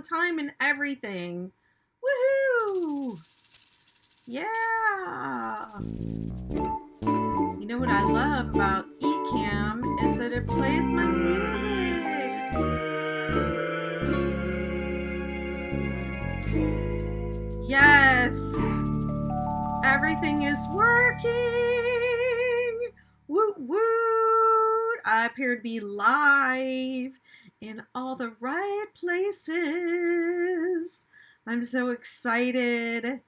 on time and everything. Woohoo! Yeah! You know what I love about Ecamm is that it plays my music. Yes! Everything is working! Woot woot! I appear to be live in all the right places. I'm so excited.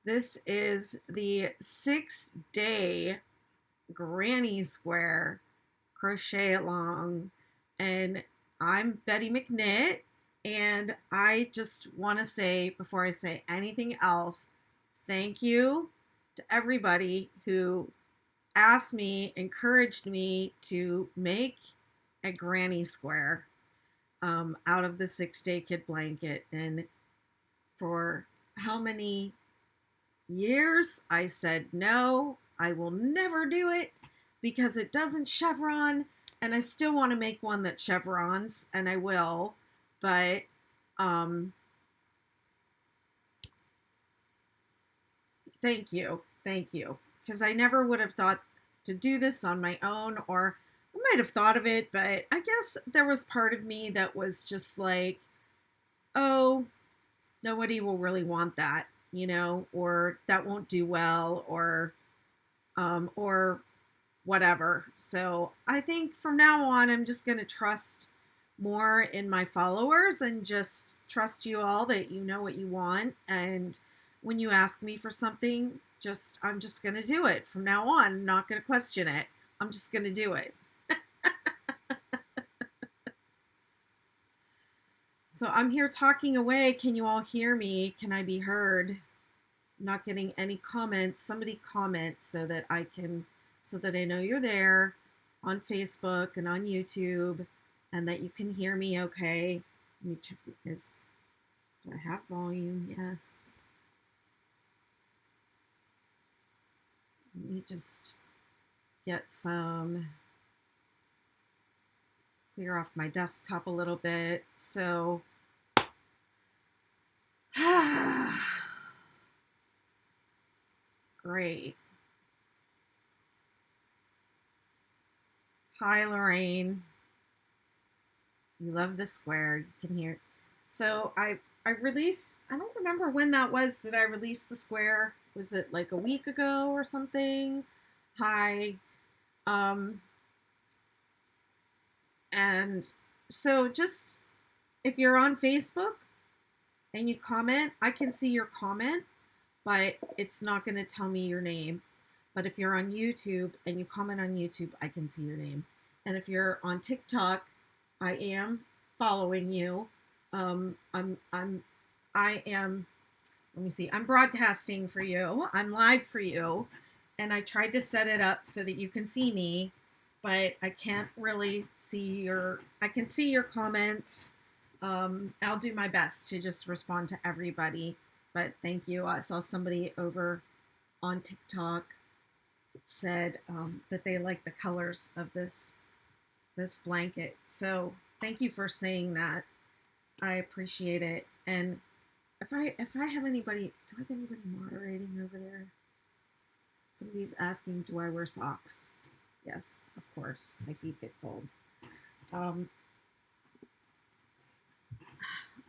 This is the 6-day Granny Square crochet along, and I'm Betty McKnit, and I just want to say, before I say anything else, thank you to everybody who asked me, encouraged me to make a granny square out of the 6-day kid blanket. And for how many years I said, no, I will never do it because it doesn't chevron, and I still want to make one that chevrons, and I will, but thank you, because I never would have thought to do this on my own, or I might have thought of it, but I guess there was part of me that was just like, oh, nobody will really want that, or that won't do well, or whatever. So I think from now on, I'm just going to trust more in my followers and just trust you all that you know what you want. And when you ask me for something, I'm just going to do it from now on. I'm not going to question it. I'm just going to do it. So I'm here talking away. Can you all hear me? Can I be heard? I'm not getting any comments. Somebody comment so that I know you're there on Facebook and on YouTube, and that you can hear me okay. Let me check this. Do I have volume? Yes. Let me just get clear off my desktop a little bit. So, great. Hi, Lorraine. You love the square. You can hear. So I released, I don't remember when that was that I released the square. Was it like a week ago or something? Hi. And so just, if you're on Facebook and you comment, I can see your comment, but it's not going to tell me your name. But if you're on YouTube and you comment on YouTube, I can see your name. And if you're on TikTok, I am following you. Let me see, I'm broadcasting for you. I'm live for you. And I tried to set it up so that you can see me, but I can't really see I can see your comments. I'll do my best to just respond to everybody, but thank you. I saw somebody over on TikTok said that they like the colors of this blanket. So thank you for saying that. I appreciate it. And if I have anybody, do I have anybody moderating over there? Somebody's asking, do I wear socks? Yes, of course. My feet get cold.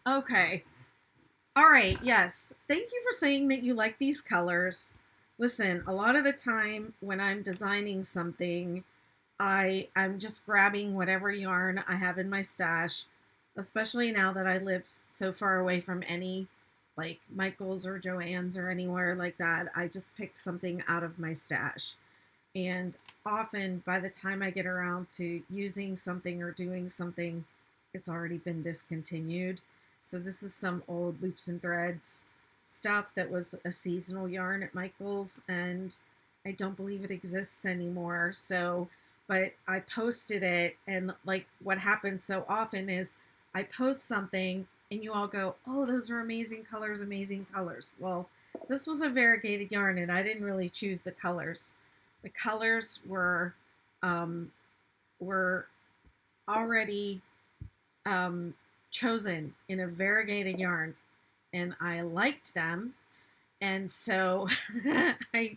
Okay. All right. Yes. Thank you for saying that you like these colors. Listen, a lot of the time when I'm designing something, I'm just grabbing whatever yarn I have in my stash, especially now that I live so far away from any like Michael's or Joann's or anywhere like that. I just pick something out of my stash. And often by the time I get around to using something or doing something, it's already been discontinued. So this is some old Loops and Threads stuff that was a seasonal yarn at Michael's, and I don't believe it exists anymore. So, but I posted it, and like what happens so often is I post something and you all go, oh, those are amazing colors, amazing colors. Well, this was a variegated yarn and I didn't really choose the colors. The colors were already chosen in a variegated yarn, and I liked them. And so I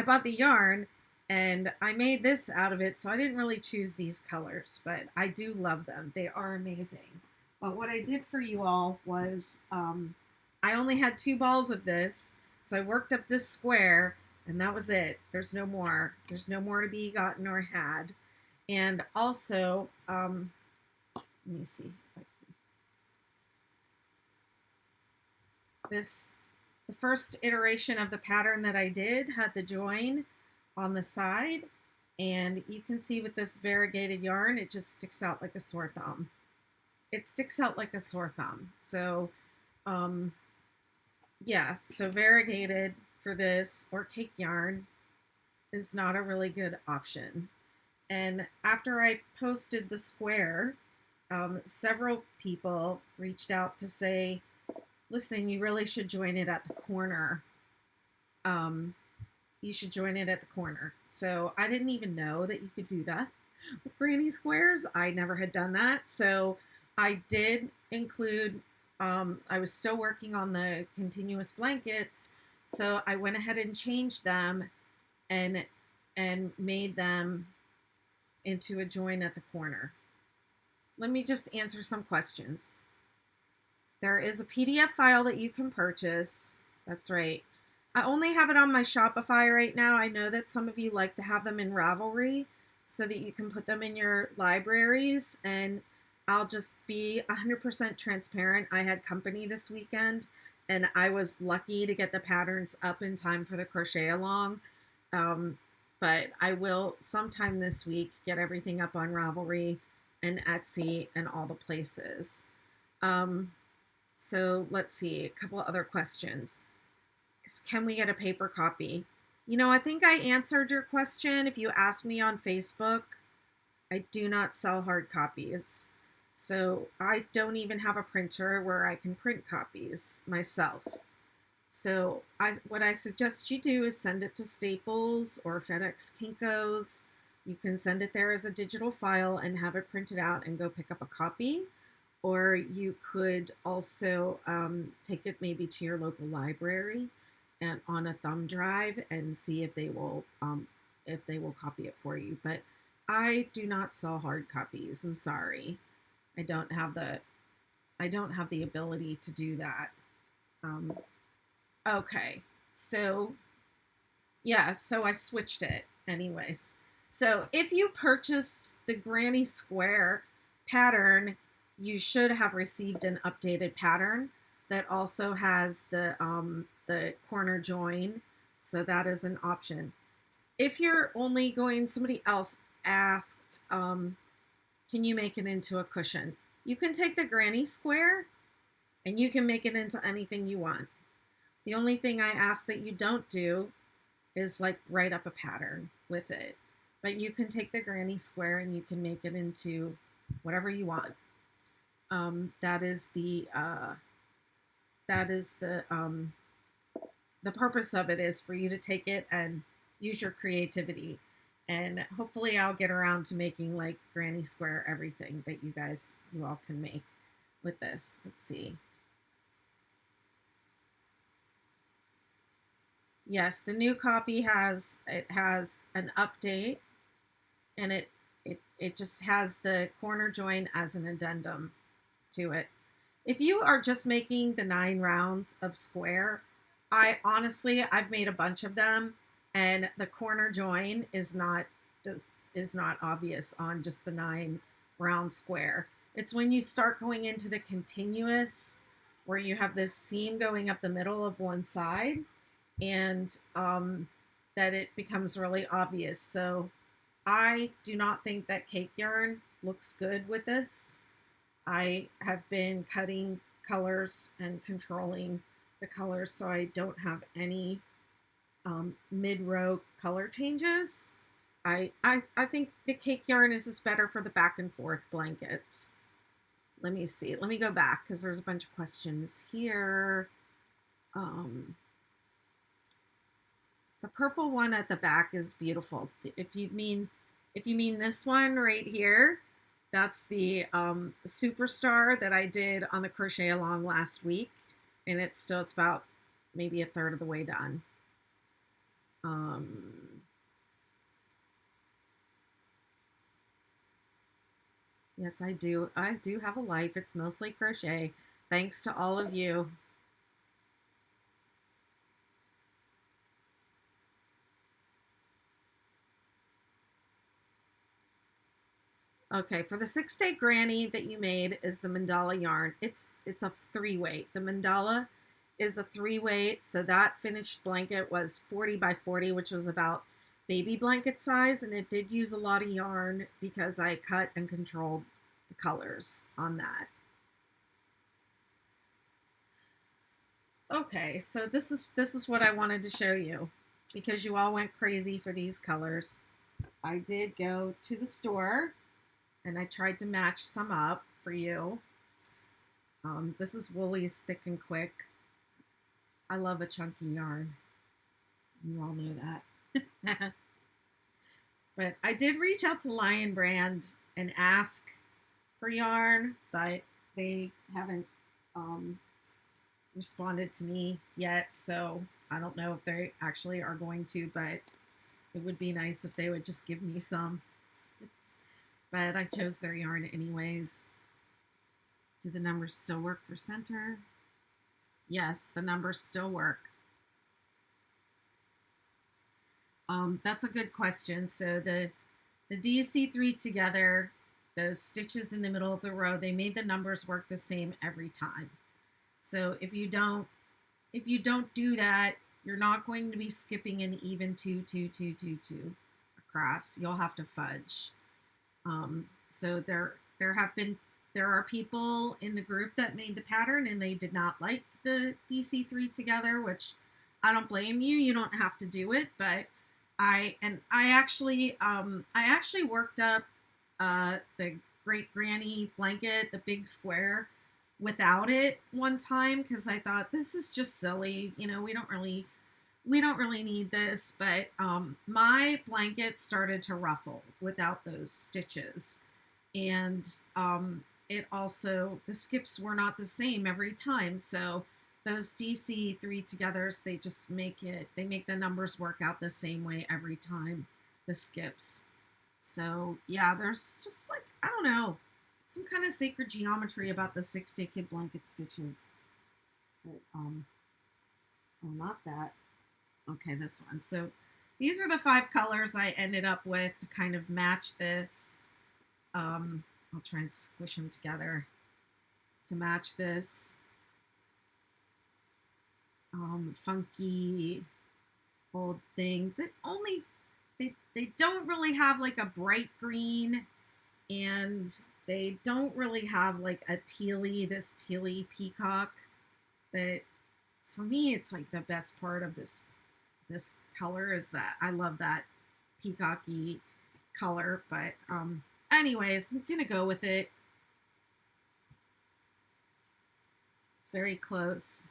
bought the yarn and I made this out of it. So I didn't really choose these colors, but I do love them. They are amazing. But what I did for you all was I only had 2 balls of this. So I worked up this square and that was it. There's no more. There's no more to be gotten or had. And also, let me see if I can. The first iteration of the pattern that I did had the join on the side, and you can see with this variegated yarn, it just sticks out like a sore thumb. It sticks out like a sore thumb. So, yeah, so variegated for this or cake yarn is not a really good option. And after I posted the square, several people reached out to say, listen, you really should join it at the corner. You should join it at the corner. So I didn't even know that you could do that with granny squares. I never had done that. So I did include, I was still working on the continuous blankets. So I went ahead and changed them and made them into a join at the corner. Let me just answer some questions. There is a PDF file that you can purchase. That's right. I only have it on my Shopify right now. I know that some of you like to have them in Ravelry so that you can put them in your libraries. And I'll just be 100% transparent. I had company this weekend and I was lucky to get the patterns up in time for the crochet along. But I will sometime this week get everything up on Ravelry and Etsy and all the places. So let's see, a couple other questions. Can we get a paper copy? You know, I think I answered your question. If you asked me on Facebook, I do not sell hard copies. So I don't even have a printer where I can print copies myself. So what I suggest you do is send it to Staples or FedEx Kinko's. You can send it there as a digital file and have it printed out and go pick up a copy. Or you could also take it maybe to your local library and on a thumb drive and see if they will copy it for you. But I do not sell hard copies. I'm sorry, I don't have the ability to do that. Okay, so yeah, so I switched it anyways. So if you purchased the granny square pattern, you should have received an updated pattern that also has the corner join. So that is an option. If you're only going, somebody else asked, can you make it into a cushion? You can take the granny square and you can make it into anything you want. The only thing I ask that you don't do is like write up a pattern with it. But you can take the granny square and you can make it into whatever you want. That is the purpose of it, is for you to take it and use your creativity. And hopefully I'll get around to making like granny square everything that you all can make with this. Let's see. Yes, the new copy has an update, and it just has the corner join as an addendum to it. If you are just making the 9 rounds of square, I've made a bunch of them, and the corner join is not obvious on just the 9 round square. It's when you start going into the continuous, where you have this seam going up the middle of one side, and that it becomes really obvious. So I do not think that cake yarn looks good with this. I have been cutting colors and controlling the colors so I don't have any mid-row color changes. I think the cake yarn is just better for the back and forth blankets. Let me see. Let me go back because there's a bunch of questions here. The purple one at the back is beautiful. If you mean this one right here, That's the Superstar that I did on the Crochet Along last week. And it's about maybe a third of the way done. Yes, I do. I do have a life. It's mostly crochet. Thanks to all of you. Okay, for the 6-day granny that you made is the mandala yarn. It's a 3-weight. The mandala is a 3-weight, so that finished blanket was 40 by 40, which was about baby blanket size, and it did use a lot of yarn because I cut and controlled the colors on that. Okay, so this is what I wanted to show you because you all went crazy for these colors. I did go to the store and I tried to match some up for you. This is Woolly's Thick and Quick. I love a chunky yarn. You all know that. But I did reach out to Lion Brand and ask for yarn, but they haven't responded to me yet, so I don't know if they actually are going to, but it would be nice if they would just give me some. But I chose their yarn anyways. Do the numbers still work for center? Yes, the numbers still work. That's a good question. So the DC3 together, those stitches in the middle of the row, they made the numbers work the same every time. So if you don't do that, you're not going to be skipping an even 2, 2, 2, 2, 2 across. You'll have to fudge. So there are people in the group that made the pattern and they did not like the DC3 together, which I don't blame you. You don't have to do it, but I actually worked up the Great Granny blanket, the big square, without it one time because I thought this is just silly. You know, we don't really need this, but my blanket started to ruffle without those stitches. And it also, the skips were not the same every time. So those DC3 togethers, they make the numbers work out the same way every time, the skips. So yeah, there's just like, I don't know, some kind of sacred geometry about the 6-day kid blanket stitches. But, oh, not that. Okay, this one. So these are the 5 colors I ended up with to kind of match this. I'll try and squish them together to match this funky old thing that only they don't really have like a bright green, and they don't really have like a this tealy peacock that for me it's like the best part of this color is that I love that peacocky color. But anyways, I'm gonna go with it. It's very close.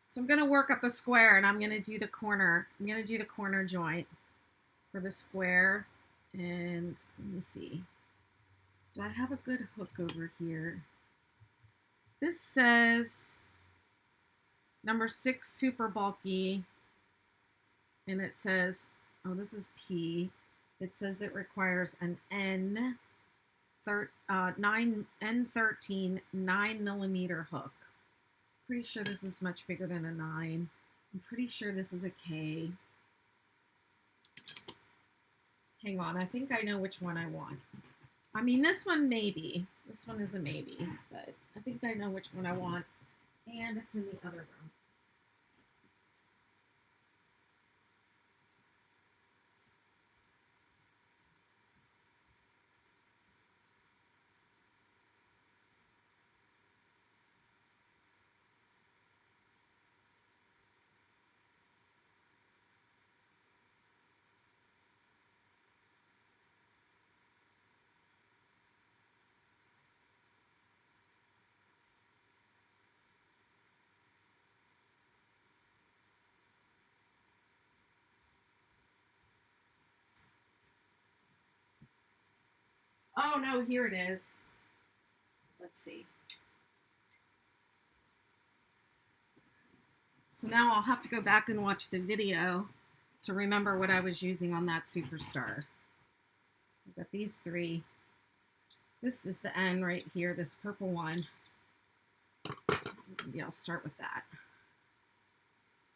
So I'm gonna work up a square and I'm gonna do the corner. I'm gonna do the corner joint for the square. And let me see. Do I have a good hook over here? This says number 6 super bulky, and it says, oh, this is P. It says it requires an N13 9mm hook. Pretty sure this is much bigger than a 9. I'm pretty sure this is a K. Hang on, I think I know which one I want. I mean, this one maybe. This one is a maybe, but I think I know which one I want. And it's in the other room. Oh no, here it is. Let's see. So now I'll have to go back and watch the video to remember what I was using on that Superstar. I've got these three. This is the N right here, this purple one. Maybe I'll start with that.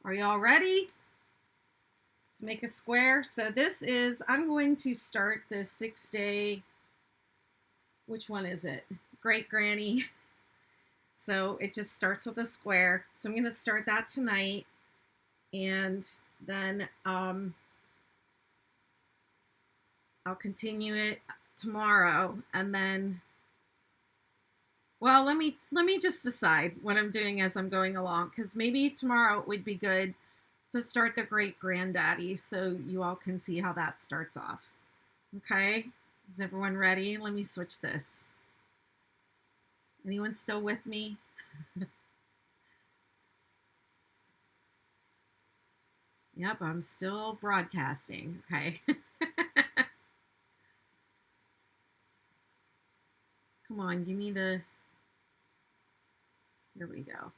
Are y'all ready to make a square? So this is, I'm going to start the 6-day, which one is it? Great Granny. So it just starts with a square. So I'm going to start that tonight. And then I'll continue it tomorrow. And then, well, let me just decide what I'm doing as I'm going along. Because maybe tomorrow it would be good to start the Great Granddaddy so you all can see how that starts off. Okay? Is everyone ready? Let me switch this. Anyone still with me? Yep, I'm still broadcasting. Okay. Come on, give me the... Here we go.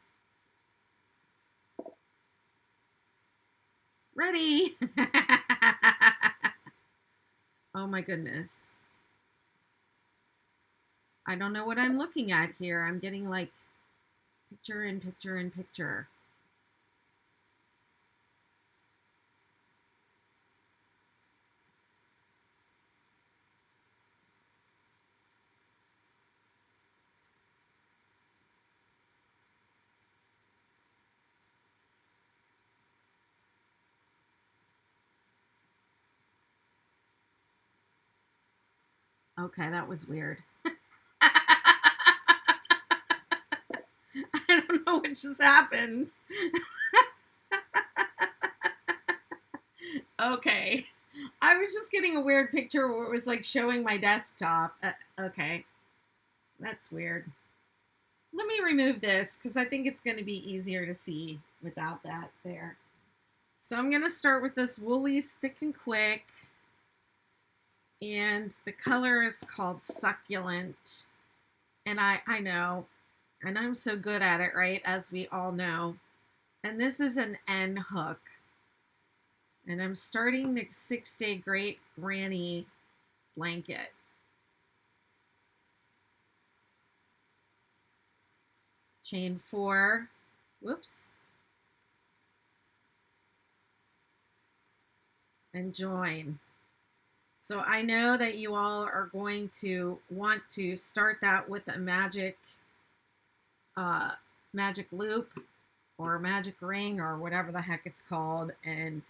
Ready? Oh my goodness. I don't know what I'm looking at here. I'm getting like picture in picture in picture. Okay, that was weird. I don't know what just happened. Okay. I was just getting a weird picture where it was like showing my desktop. Okay. That's weird. Let me remove this because I think it's going to be easier to see without that there. So I'm going to start with this Woolies Thick and Quick. And the color is called Succulent. And I know. And I'm so good at it, right? As we all know. And this is an N hook. And I'm starting the 6-day Great Granny blanket. Chain 4. Whoops. And join. So I know that you all are going to want to start that with a magic loop or magic ring or whatever the heck it's called. And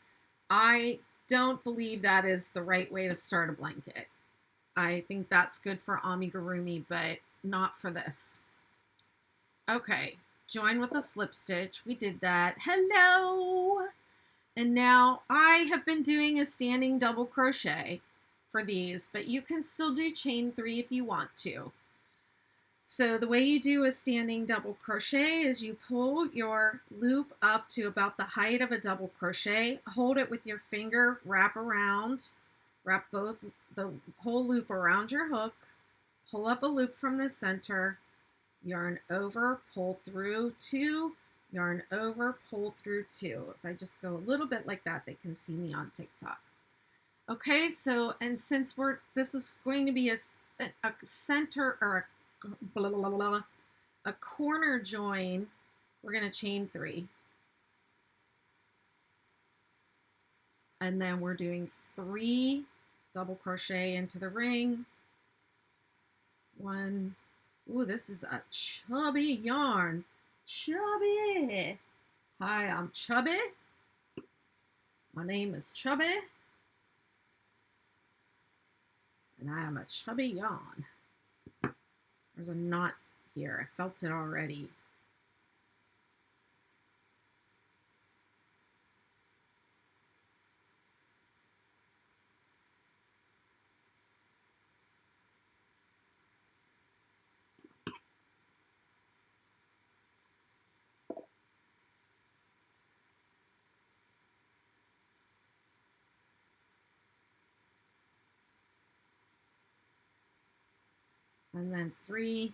I don't believe that is the right way to start a blanket. I think that's good for amigurumi, but not for this. Okay, join with a slip stitch. We did that. Hello! And now I have been doing a standing double crochet for these, but you can still do chain 3 if you want to. So the way you do a standing double crochet is you pull your loop up to about the height of a double crochet, hold it with your finger, wrap both the whole loop around your hook, pull up a loop from the center, yarn over, pull through 2, yarn over, pull through 2. If I just go a little bit like that, they can see me on TikTok. Okay, so, and since this is going to be a center or a corner join, we're going to chain 3. And then we're doing 3 double crochet into the ring. 1. Ooh, this is a chubby yarn. Chubby. Hi, I'm Chubby. My name is Chubby. And I am a chubby yarn. There's a knot here. I felt it already. and then 3.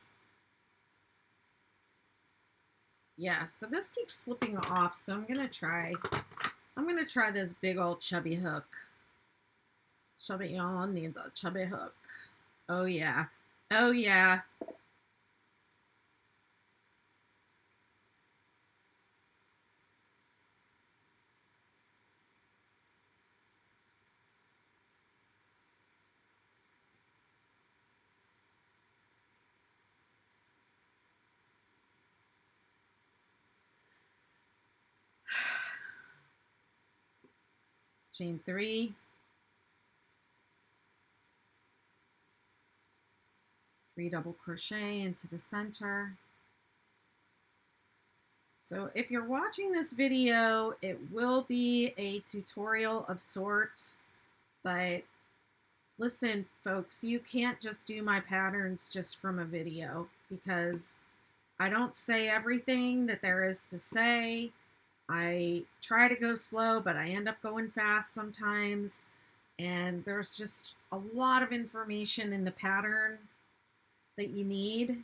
Yeah, so this keeps slipping off, so I'm gonna try this big old chubby hook. Chubby yarn needs a chubby hook. Oh yeah. Oh yeah. Chain 3. 3 double crochet into the center. So if you're watching this video, it will be a tutorial of sorts, but listen, folks, you can't just do my patterns just from a video because I don't say everything that there is to say. I try to go slow, but I end up going fast sometimes. And there's just a lot of information in the pattern that you need.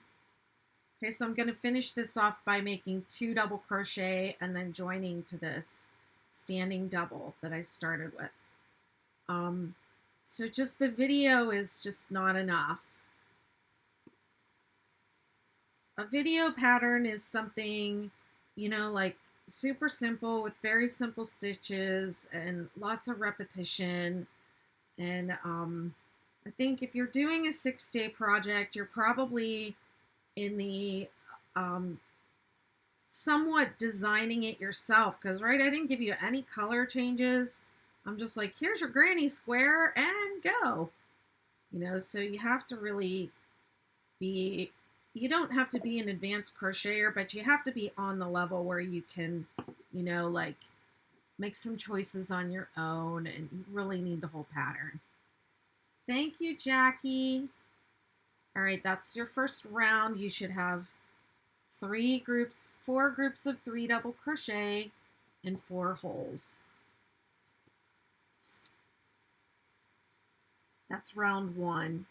Okay, so I'm going to finish this off by making 2 double crochet and then joining to this standing double that I started with. So just the video is just not enough. A video pattern is something, you know, like super simple with very simple stitches and lots of repetition. And I think if you're doing a 6-day project, you're probably in the somewhat designing it yourself, because right, I didn't give you any color changes. I'm just like, here's your granny square and go, you know. So you have to really be, you don't have to be an advanced crocheter, but you have to be on the level where you can, you know, like make some choices on your own, and you really need the whole pattern. Thank you, Jackie. All right, that's your first round. You should have 4 groups of 3 double crochet and 4 holes. That's round 1.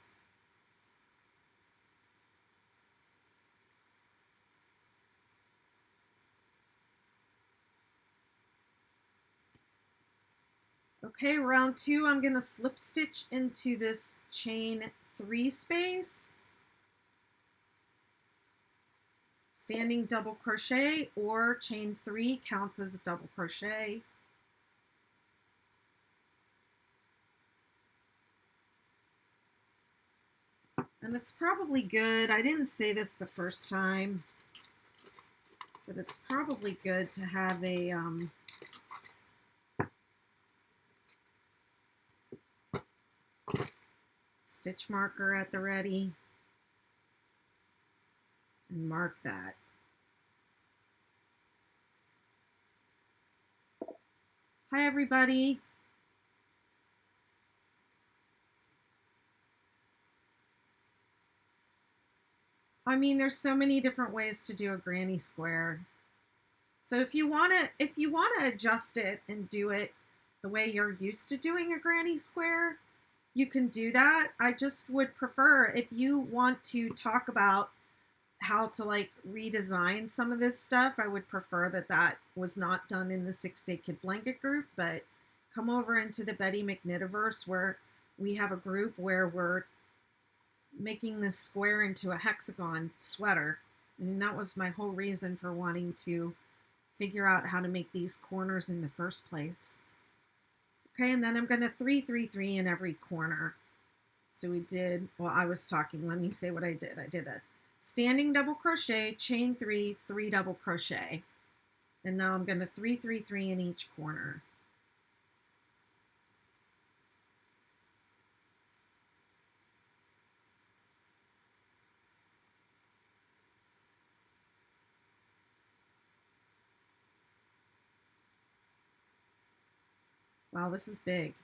Okay, round 2, I'm going to slip stitch into this chain 3 space, standing double crochet, or chain 3 counts as a double crochet. And it's probably good, I didn't say this the first time, but it's probably good to have a stitch marker at the ready and mark that. Hi everybody. I mean, there's so many different ways to do a granny square. So if you want to adjust it and do it the way you're used to doing a granny square, you can do that. I just would prefer, if you want to talk about how to like redesign some of this stuff, I would prefer that that was not done in the 6-Day Kid Blanket group, but come over into the Betty McKnitiverse, where we have a group where we're making this square into a hexagon sweater. And that was my whole reason for wanting to figure out how to make these corners in the first place. Okay, and then I'm going to 3 3 3 in every corner. So we did, well, I was talking, let me say what I did. I did a standing double crochet, chain 3, 3 double crochet. And now I'm going to 3 3 3 in each corner. Wow, this is big.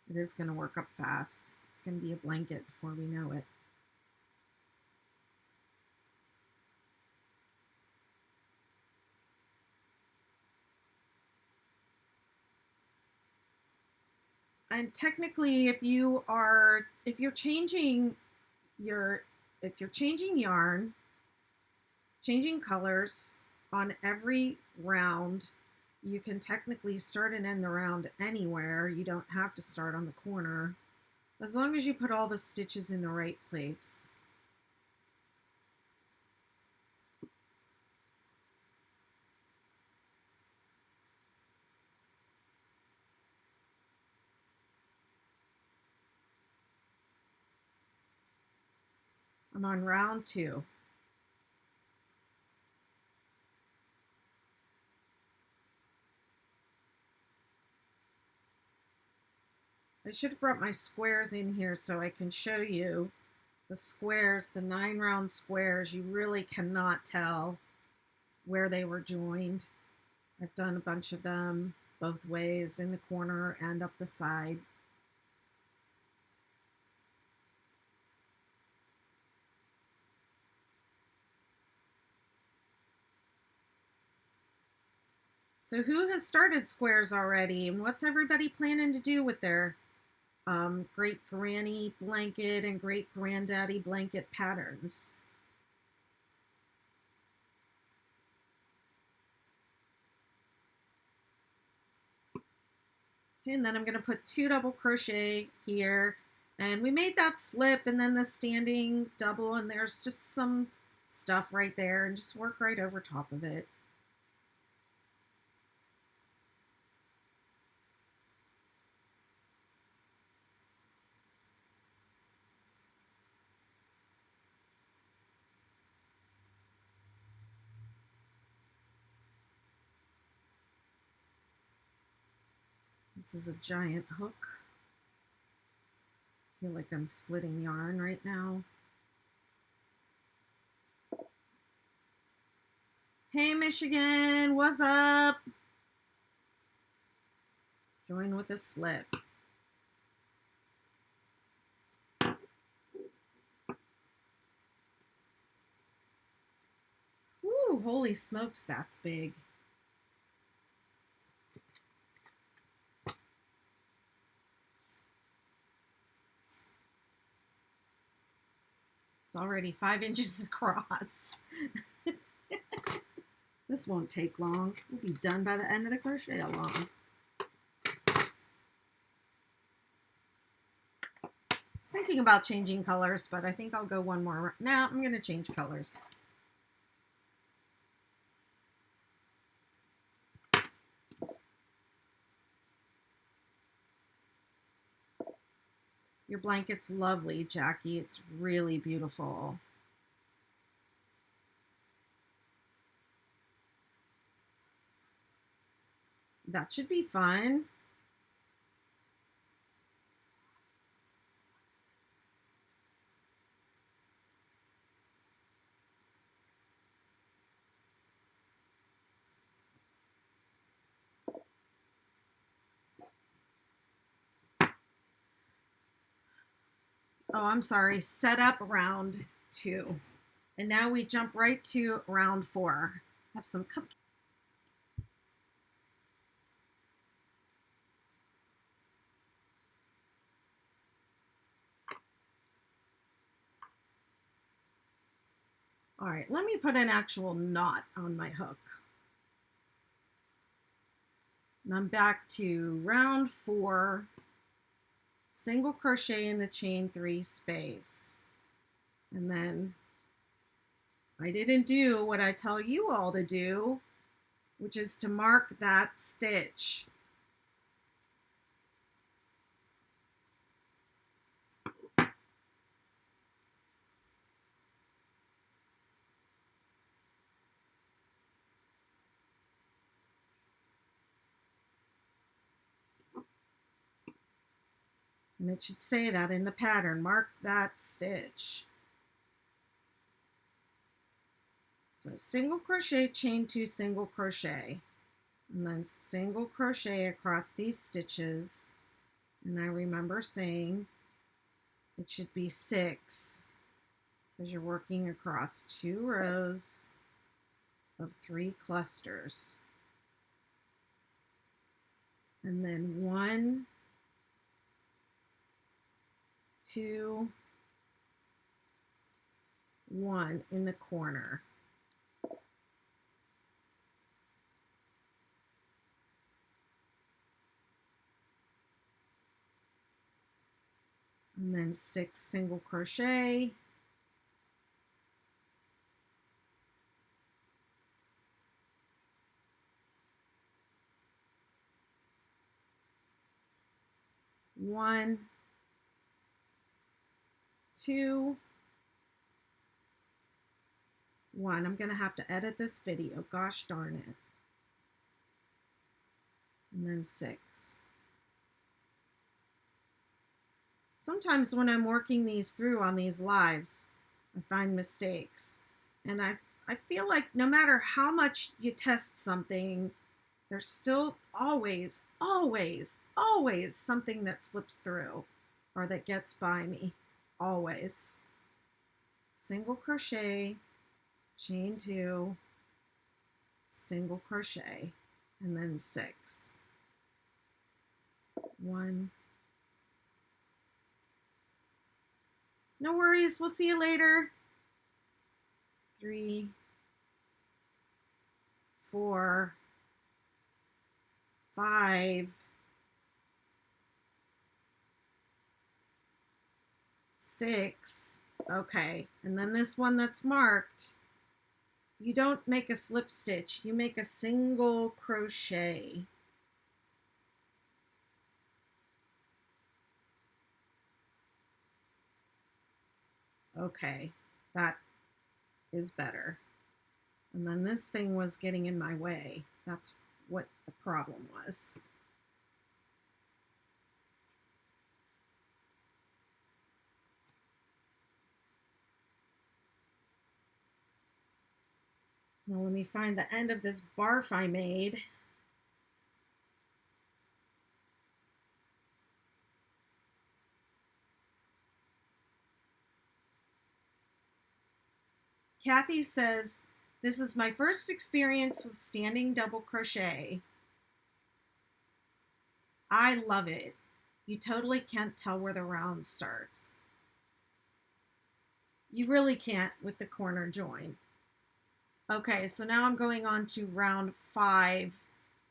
It is going to work up fast. It's going to be a blanket before we know it. And technically, if you're changing if you're changing yarn, changing colors on every round, you can technically start and end the round anywhere. You don't have to start on the corner, as long as you put all the stitches in the right place. I'm on round 2. I should have brought my squares in here so I can show you the squares, the 9 round squares. You really cannot tell where they were joined. I've done a bunch of them both ways, in the corner and up the side. So who has started squares already, and what's everybody planning to do with their great granny blanket and great granddaddy blanket patterns? Okay, and then I'm going to put 2 double crochet here, and we made that slip and then the standing double, and there's just some stuff right there, and just work right over top of it. This is a giant hook. I feel like I'm splitting yarn right now. Hey Michigan, what's up? Join with a slip. Woo, holy smokes, that's big. It's already 5 inches across. This won't take long. We'll be done by the end of the crochet along. I was thinking about changing colors, but I think I'll go one more. Now I'm going to change colors. Your blanket's lovely, Jackie. It's really beautiful. That should be fun. Oh, I'm sorry. Set up round 2. And now we jump right to round 4. Have some cupcakes. All right, let me put an actual knot on my hook. And I'm back to round 4, single crochet in the chain 3 space. And then I didn't do what I tell you all to do, which is to mark that stitch. And it should say that in the pattern, mark that stitch. So single crochet, chain 2, single crochet, and then single crochet across these stitches. And I remember saying it should be 6 because you're working across 2 rows of 3 clusters. And then 1, 2, 1 in the corner. And then 6 single crochet. One, 2, 1. I'm going to have to edit this video. Gosh darn it. And then 6. Sometimes when I'm working these through on these lives, I find mistakes. And I feel like no matter how much you test something, there's still always, always, always something that slips through or that gets by me. Always. Single crochet, chain 2, single crochet, and then 6. 1. No worries, we'll see you later. 3, 4, 5, 6. Okay, and then this one that's marked, you don't make a slip stitch, you make a single crochet. Okay, that is better. And then this thing was getting in my way. That's what the problem was. Now let me find the end of this barf I made. Kathy says, this is my first experience with standing double crochet. I love it. You totally can't tell where the round starts. You really can't with the corner join. Okay, so now I'm going on to round 5,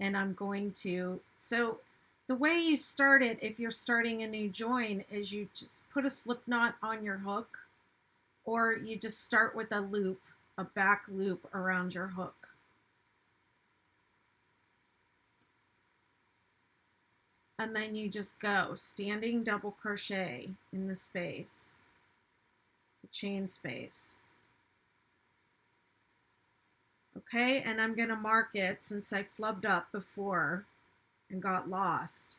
and I'm going to, so the way you start it, if you're starting a new join, is you just put a slip knot on your hook, or you just start with a loop, a back loop around your hook. And then you just go standing double crochet in the space, the chain space. Okay, and I'm gonna mark it since I flubbed up before and got lost.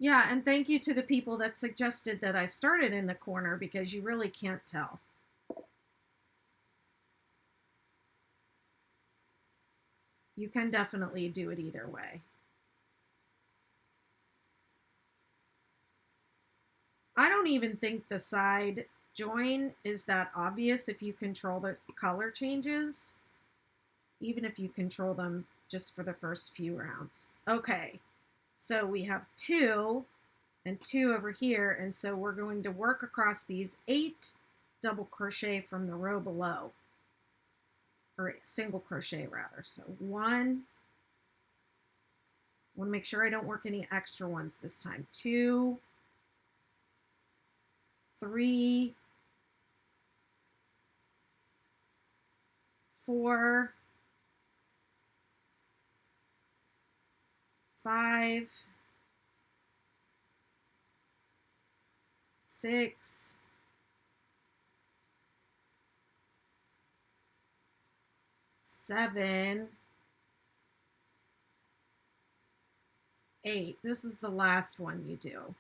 Yeah, and thank you to the people that suggested that I started in the corner because you really can't tell. You can definitely do it either way. I don't even think the side join is that obvious if you control the color changes, even if you control them just for the first few rounds. Okay, so we have 2 and 2 over here, and so we're going to work across these 8 double crochet from the row below, or single crochet rather. So 1, I want to make sure I don't work any extra ones this time. 2, 3, 4, 5, 6, 7, 8. This is the last one you do.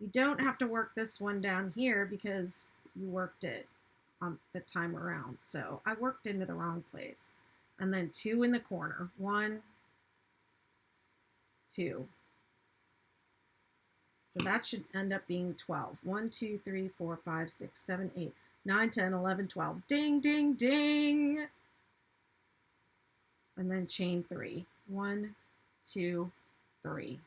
You don't have to work this one down here because you worked it on the time around. So I worked into the wrong place. And then 2 in the corner. 1, 2. So that should end up being 12. 1, 2, 3, 4, 5, 6, 7, 8, 9, 10, 11, 12. Ding, ding, ding. And then chain 3. 1, 2, 3.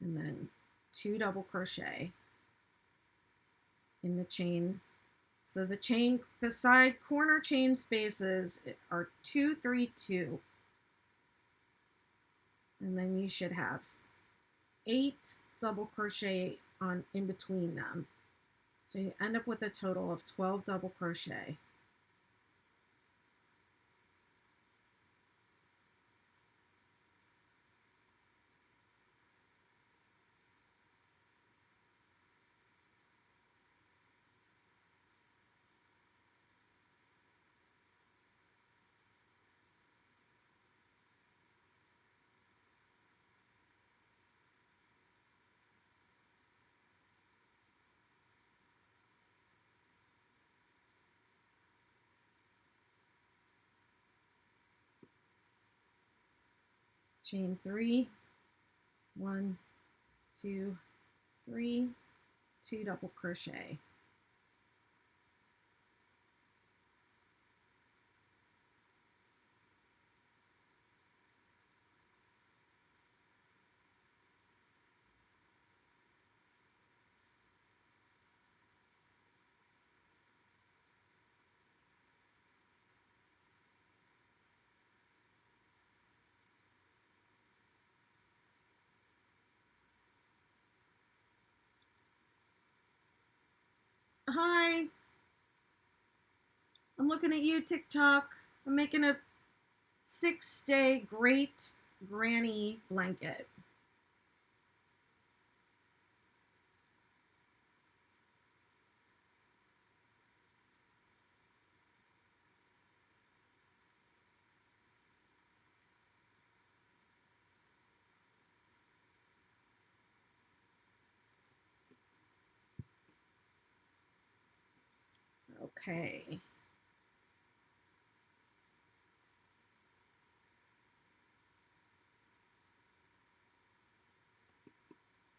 and then 2 double crochet in the chain. So the side corner chain spaces are 2, 3, 2. And then you should have 8 double crochet on in between them. So you end up with a total of 12 double crochet. Chain 3, 1, 2, 3, 2 double crochet. Hi, I'm looking at you, TikTok. I'm making a 6-day great granny blanket. Okay.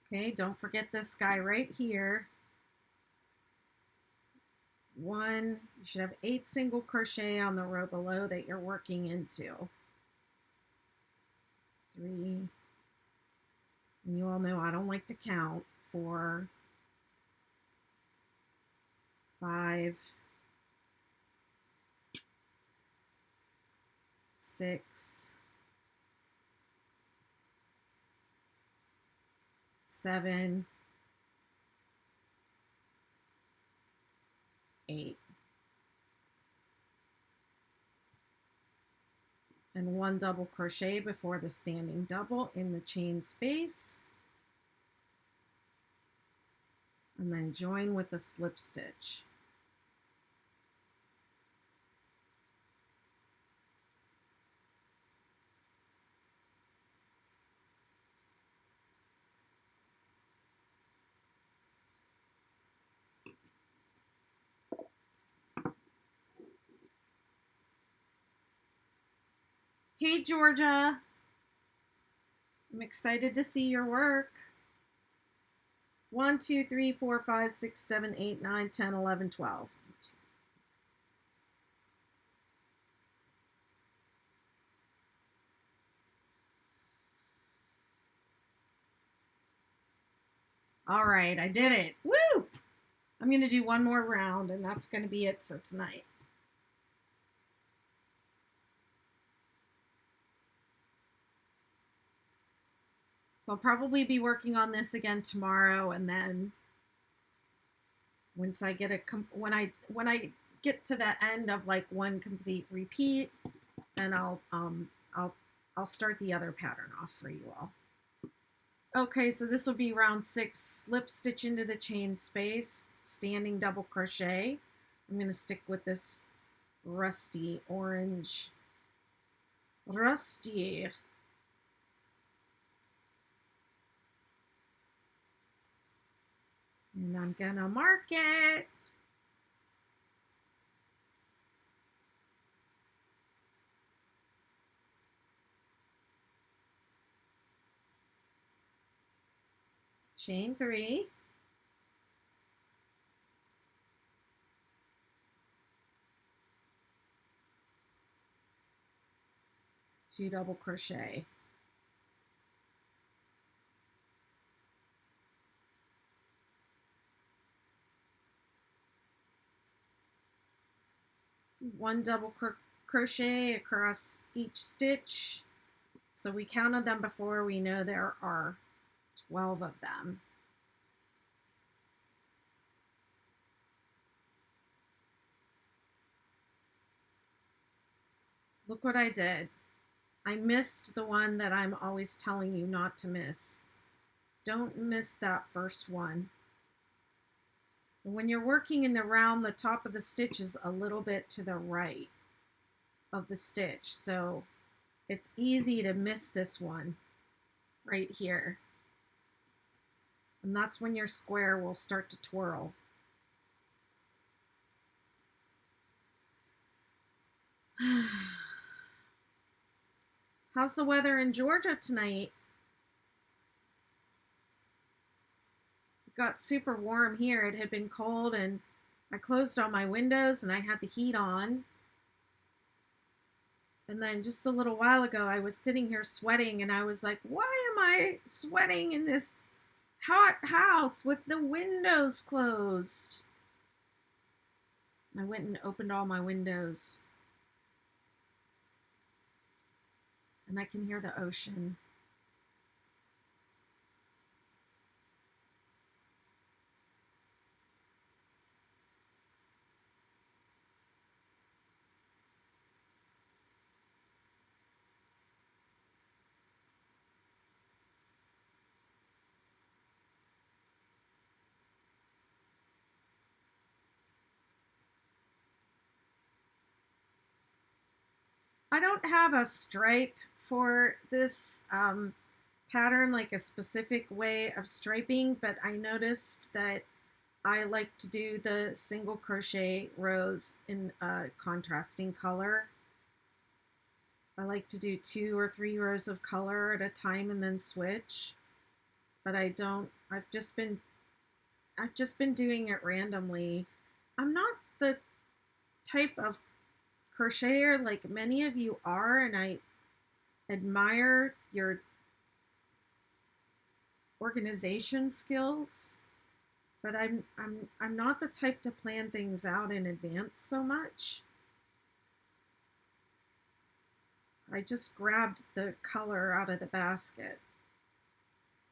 Okay, don't forget this guy right here. 1, you should have 8 single crochet on the row below that you're working into. 3, and you all know I don't like to count. 4, 5, 6, 7, 8. And 1 double crochet before the standing double in the chain space, and then join with a slip stitch. Hey Georgia, I'm excited to see your work. 1, 2, 3, 4, 5, 6, 7, 8, 9, 10, 11, 12. All right, I did it. Woo! I'm going to do one more round, and that's going to be it for tonight. So I'll probably be working on this again tomorrow, and then once I get when I get to the end of like one complete repeat, then I'll start the other pattern off for you all. Okay, so this will be round 6. Slip stitch into the chain space, standing double crochet. I'm going to stick with this rusty orange. Rusty. And I'm gonna mark it. Chain 3. Two double crochet. one double crochet across each stitch. So we counted them before. We know there are 12 of them. Look what I did. I missed the one that I'm always telling you not to miss. Don't miss that first one. When you're working in the round, the top of the stitch is a little bit to the right of the stitch. So it's easy to miss this one right here. And that's when your square will start to twirl. How's the weather in Georgia tonight? It got super warm here. It had been cold and I closed all my windows and I had the heat on. And then just a little while ago, I was sitting here sweating and I was like, why am I sweating in this hot house with the windows closed? I went and opened all my windows. And I can hear the ocean. I don't have a stripe for this pattern, like a specific way of striping, but I noticed that I like to do the single crochet rows in a contrasting color. I like to do 2 or 3 rows of color at a time and then switch. But I've just been doing it randomly. I'm not the type of crocheter like many of you are, and I admire your organization skills, but I'm not the type to plan things out in advance so much. I just grabbed the color out of the basket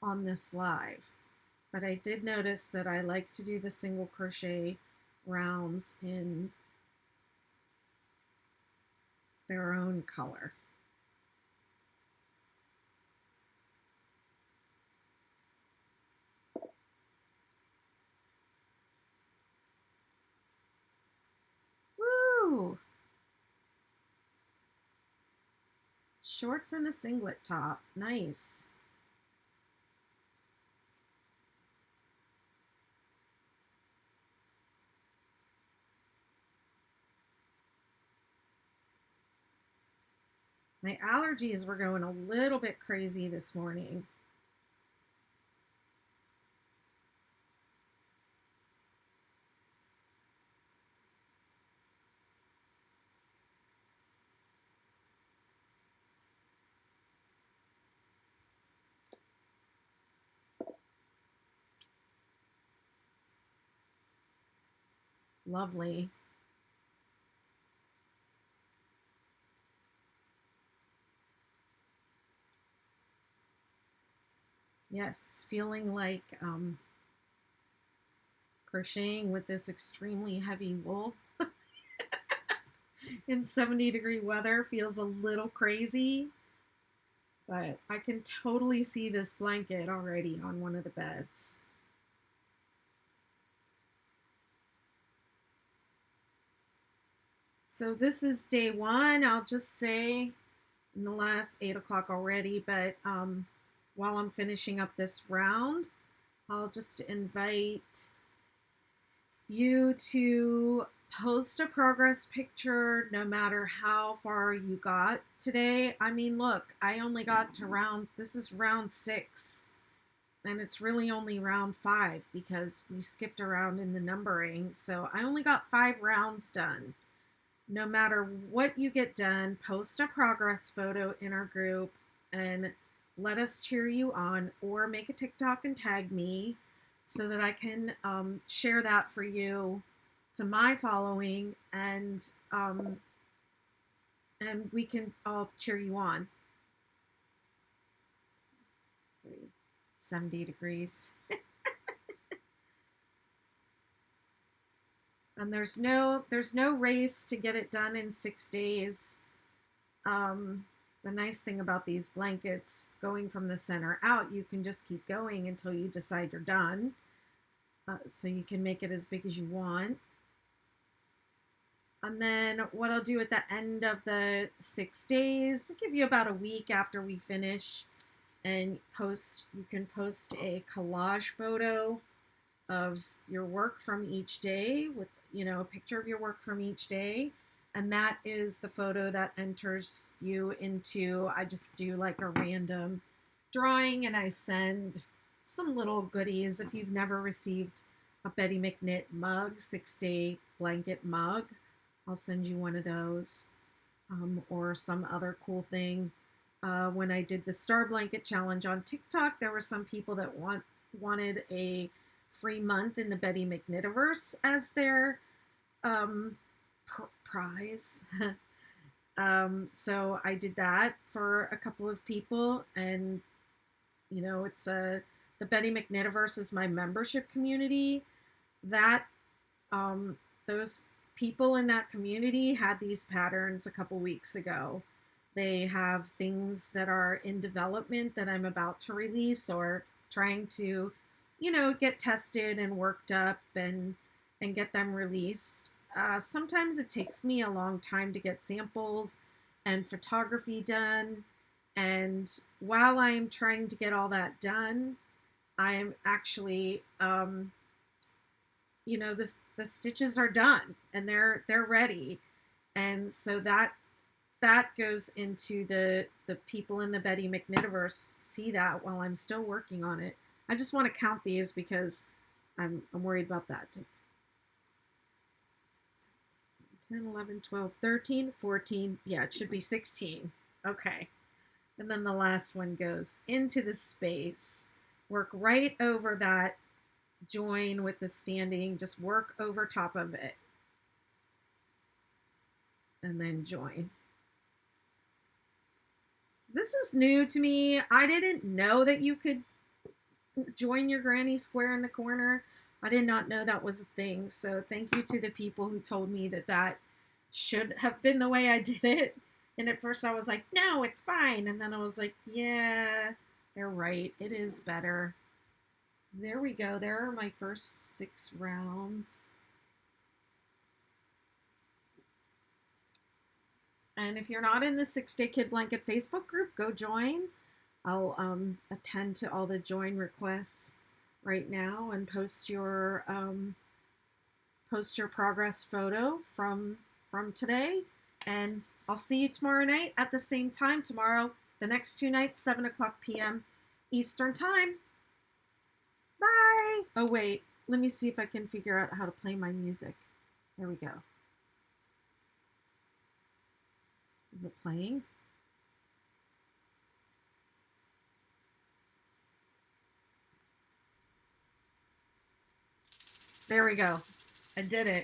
on this live, but I did notice that I like to do the single crochet rounds in their own color. Woo! Shorts and a singlet top. Nice. My allergies were going a little bit crazy this morning. Lovely. Yes, it's feeling like crocheting with this extremely heavy wool in 70-degree weather feels a little crazy, but I can totally see this blanket already on one of the beds. So this is day one. I'll just say in the last 8 o'clock already, but while I'm finishing up this round, I'll just invite you to post a progress picture no matter how far you got today. I mean, look, I only got to this is round 6, and it's really only round 5 because we skipped around in the numbering. So I only got 5 rounds done. No matter what you get done, post a progress photo in our group and let us cheer you on, or make a TikTok and tag me so that I can share that for you to my following, and we can all cheer you on. 70 degrees. And there's no race to get it done in 6 days. The nice thing about these blankets, going from the center out, you can just keep going until you decide you're done. So you can make it as big as you want. And then what I'll do at the end of the 6 days, I'll give you about a week after we finish, and you can post a collage photo of your work from each day with, a picture of your work from each day. And that is the photo that enters you into, I just do like a random drawing, and I send some little goodies. If you've never received a Betty McKnit mug, 6-day blanket mug, I'll send you one of those, or some other cool thing. When I did the Star Blanket Challenge on TikTok, there were some people that wanted a free month in the Betty McKnitiverse as their prize. So I did that for a couple of people, and it's the Betty McKnitiverse is my membership community. That those people in that community had these patterns a couple weeks ago. They have things that are in development that I'm about to release, or trying to, get tested and worked up and get them released. Sometimes it takes me a long time to get samples and photography done. And while I'm trying to get all that done, I'm actually, the stitches are done and they're ready. And so that goes into the people in the Betty McKnitiverse see that while I'm still working on it. I just want to count these because I'm worried about that. 10, 11, 12, 13, 14. Yeah, it should be 16. Okay. And then the last one goes into the space. Work right over that join with the standing. Just work over top of it. And then join. This is new to me. I didn't know that you could join your granny square in the corner. I did not know that was a thing. So thank you to the people who told me that should have been the way I did it. And at first I was like, no, it's fine. And then I was like, yeah, they're right. It is better. There we go. There are my first 6 rounds. And if you're not in the 6-Day Kid Blanket Facebook group, go join. I'll attend to all the join requests right now and post your progress photo from today. And I'll see you tomorrow night at the same time. Tomorrow, the next 2 nights, 7 o'clock p.m. Eastern Time. Bye. Oh, wait. Let me see if I can figure out how to play my music. There we go. Is it playing? There we go. I did it.